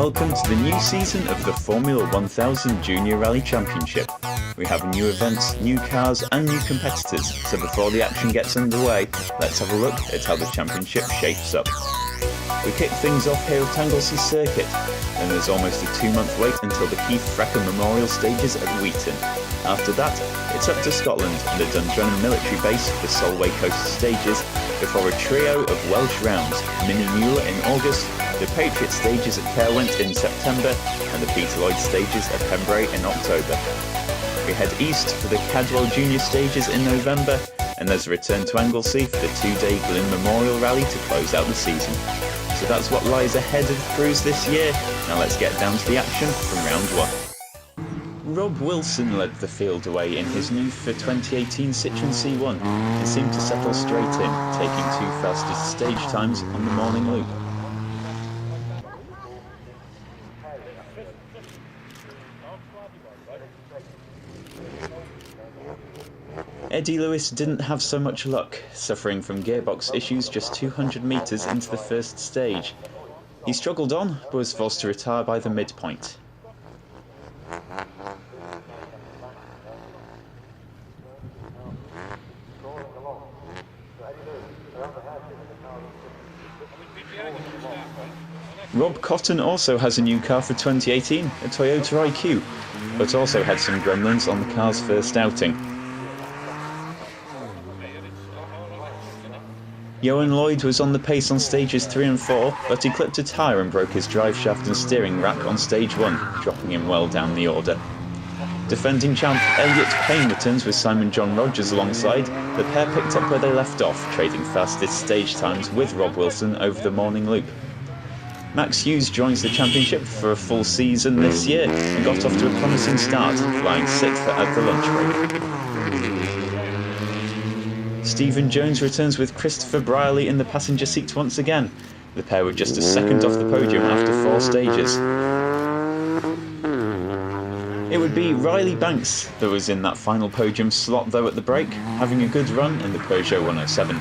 welcome to the new season of the Formula 1000 Junior Rally Championship. We have new events, new cars and new competitors, so before the action gets underway, let's have a look at how the championship shapes up. We kick things off here at Anglesey Circuit, and there's almost a 2-month wait until the Keith Frecker Memorial stages at Wheaton. After that, it's up to Scotland and the Dundrennan Military Base for the Solway Coast stages, before a trio of Welsh rounds, Mini Muir in August, the Patriot stages at Caerwent in September, and the Peter Lloyd stages at Pembrey in October. We head east for the Cadwell Junior stages in November, and there's a return to Anglesey for the 2-day Glyn Memorial Rally to close out the season. So that's what lies ahead of the crews this year. Now let's get down to the action from round 1. Rob Wilson led the field away in his new for 2018 Citroen C1 and seemed to settle straight in, taking 2 fastest stage times on the morning loop. Eddie Lewis didn't have so much luck, suffering from gearbox issues just 200 metres into the first stage. He struggled on, but was forced to retire by the midpoint. Rob Cotton also has a new car for 2018, a Toyota IQ, but also had some gremlins on the car's first outing. Johan Lloyd was on the pace on stages 3 and 4, but he clipped a tyre and broke his drive shaft and steering rack on stage 1, dropping him well down the order. Defending champ Elliot Payne returns with Simon John Rogers alongside. The pair picked up where they left off, trading fastest stage times with Rob Wilson over the morning loop. Max Hughes joins the championship for a full season this year and got off to a promising start, flying 6th at the lunch break. Stephen Jones returns with Christopher Brierley in the passenger seat once again. The pair were just a second off the podium after 4 stages. It would be Riley Banks that was in that final podium slot though at the break, having a good run in the Peugeot 107.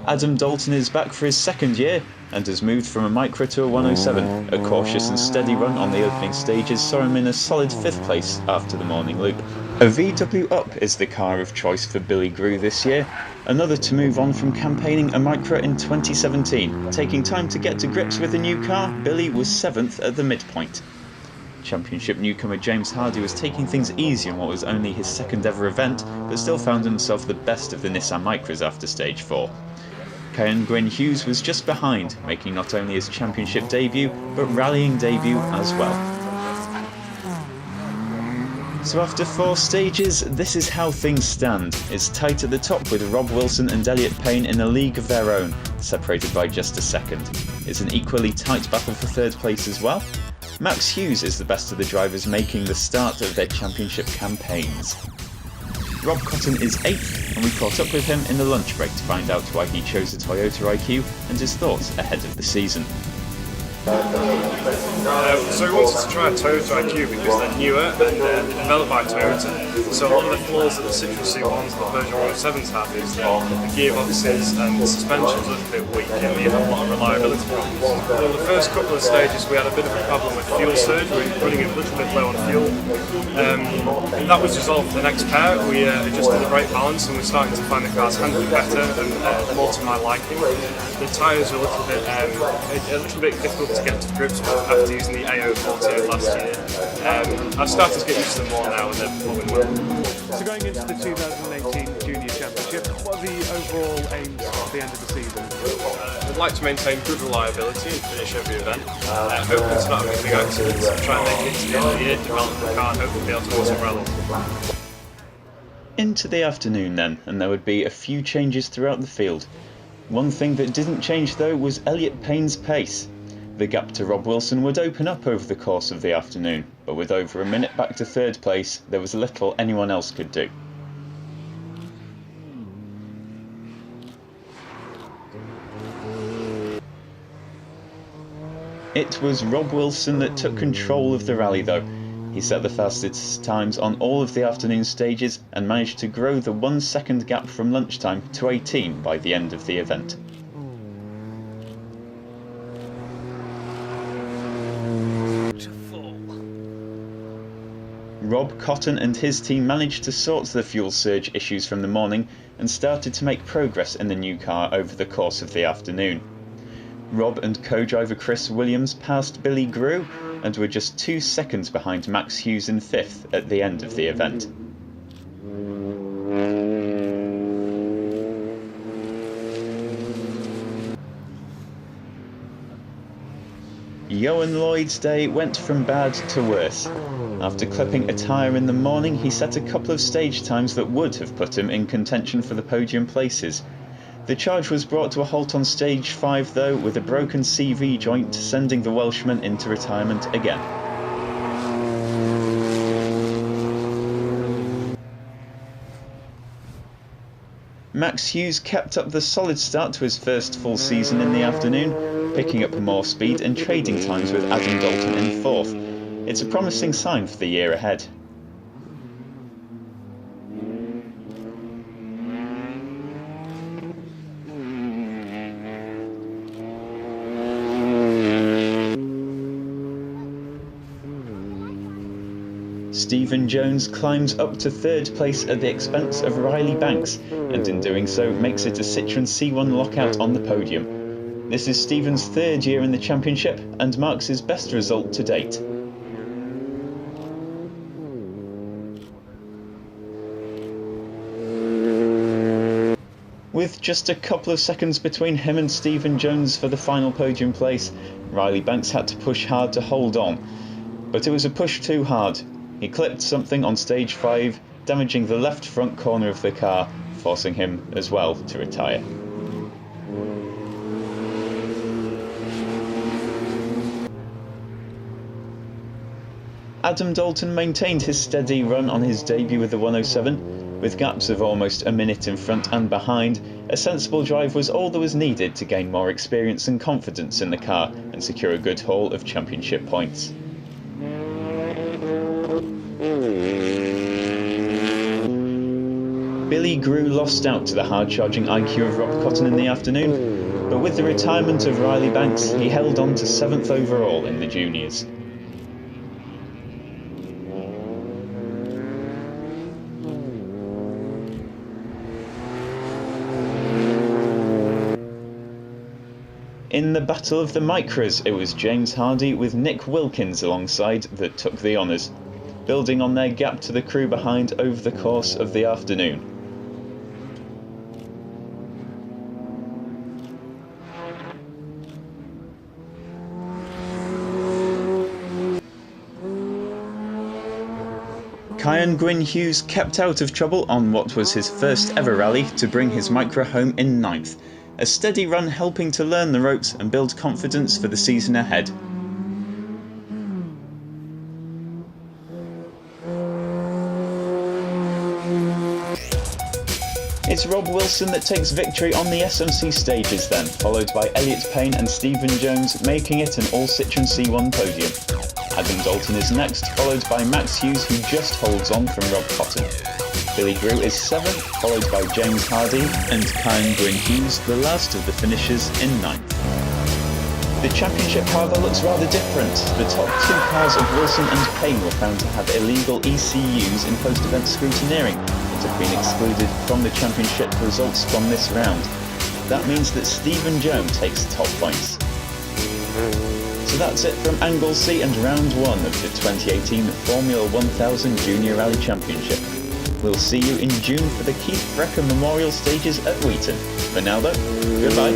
Adam Dalton is back for his 2nd year and has moved from a Micra to a 107. A cautious and steady run on the opening stages saw him in a solid 5th place after the morning loop. A VW Up is the car of choice for Billy Grew this year, another to move on from campaigning a Micra in 2017. Taking time to get to grips with the new car, Billy was 7th at the midpoint. Championship newcomer James Hardy was taking things easy on what was only his 2nd ever event, but still found himself the best of the Nissan Micras after stage 4. Kyan Gwyn Hughes was just behind, making not only his championship debut, but rallying debut as well. So after 4 stages, this is how things stand. It's tight at the top with Rob Wilson and Elliot Payne in a league of their own, separated by just a second. It's an equally tight battle for 3rd place as well. Max Hughes is the best of the drivers making the start of their championship campaigns. Rob Cotton is 8th, and we caught up with him in the lunch break to find out why he chose a Toyota IQ and his thoughts ahead of the season. So we wanted to try a Toyota IQ because they're newer and they're developed by Toyota. So a lot of the flaws that the Citroen C1s and the Peugeot 107s have is that the gearboxes and the suspension's a little bit weak and we have a lot of reliability problems. On the first couple of stages we had a bit of a problem with fuel surge, we were running a little bit low on fuel. That was resolved for the next pair. We adjusted the brake balance and we're starting to find the cars handling better and more to my liking. The tyres are a little bit difficult to get to grips with after using the AO48 last year. I've started to get used to them more now and they're performing well. So going into the 2018 Junior Championship, what are the overall aims at the end of the season? I'd like to maintain good reliability and finish every event. Hopefully to not have any big accidents, try and make it to the end of the year, develop the car and hopefully be able to win some rallies. Into the afternoon then, and there would be a few changes throughout the field. One thing that didn't change though was Elliot Payne's pace. The gap to Rob Wilson would open up over the course of the afternoon, but with over a minute back to 3rd place, there was little anyone else could do. It was Rob Wilson that took control of the rally though. He set the fastest times on all of the afternoon stages and managed to grow the 1 second gap from lunchtime to 18 by the end of the event. Rob Cotton and his team managed to sort the fuel surge issues from the morning and started to make progress in the new car over the course of the afternoon. Rob and co-driver Chris Williams passed Billy Grew and were just 2 seconds behind Max Hughes in 5th at the end of the event. Johan Lloyd's day went from bad to worse. After clipping a tyre in the morning, he set a couple of stage times that would have put him in contention for the podium places. The charge was brought to a halt on stage 5 though, with a broken CV joint sending the Welshman into retirement again. Max Hughes kept up the solid start to his first full season in the afternoon, picking up more speed and trading times with Adam Dalton in 4th. It's a promising sign for the year ahead. Stephen Jones climbs up to 3rd place at the expense of Riley Banks, and in doing so makes it a Citroën C1 lockout on the podium. This is Stephen's 3rd year in the championship and marks his best result to date. With just a couple of seconds between him and Stephen Jones for the final podium place, Riley Banks had to push hard to hold on. But it was a push too hard. He clipped something on stage 5, damaging the left front corner of the car, forcing him as well to retire. Adam Dalton maintained his steady run on his debut with the 107, with gaps of almost a minute in front and behind. A sensible drive was all that was needed to gain more experience and confidence in the car and secure a good haul of championship points. Billy Grew lost out to the hard-charging IQ of Rob Cotton in the afternoon, but with the retirement of Riley Banks, he held on to 7th overall in the juniors. In the Battle of the Micras, it was James Hardy with Nick Wilkins alongside that took the honours, building on their gap to the crew behind over the course of the afternoon. Kyan Gwyn Hughes kept out of trouble on what was his first ever rally to bring his Micra home in 9th, a steady run helping to learn the ropes and build confidence for the season ahead. It's Rob Wilson that takes victory on the SMC stages then, followed by Elliot Payne and Stephen Jones, making it an all Citroën C1 podium. Adam Dalton is next, followed by Max Hughes, who just holds on from Rob Cotton. Billy Grew is 7th, followed by James Hardy, and Kyan Gwyn Hughes, the last of the finishers, in 9th. The championship, however, looks rather different. The top 2 cars of Wilson and Payne were found to have illegal ECUs in post-event scrutineering that have been excluded from the championship results from this round. That means that Stephen Jones takes top points. So that's it from Anglesey and round 1 of the 2018 Formula 1000 Junior Rally Championship. We'll see you in June for the Keith Brecker Memorial Stages at Wheaton. For now though, goodbye.